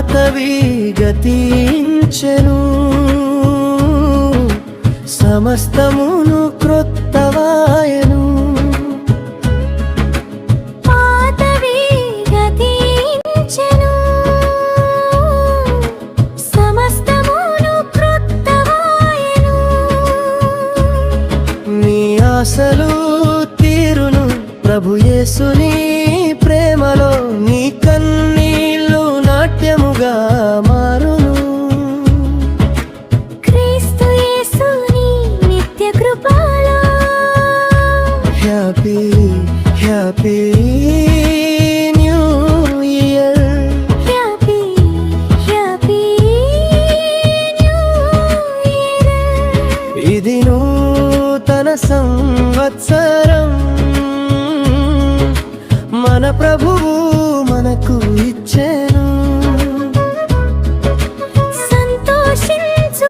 పాతవి గతించెను, సమస్తమును క్రొత్తవాయెను. పాతవి గతించెను, సమస్తమును క్రొత్తవాయెను. నీ ఆశలు తీరును ప్రభు యేసుని ప్రేమలో, నీ కన్నీళ్ళు నాట్యముగా మారును. క్రీస్తు యేసుని నిత్య కృపలో happy happy new year, happy happy new year. ఇది నూతన సంవత్సరం మన ప్రభువు మనకు ఇచ్చే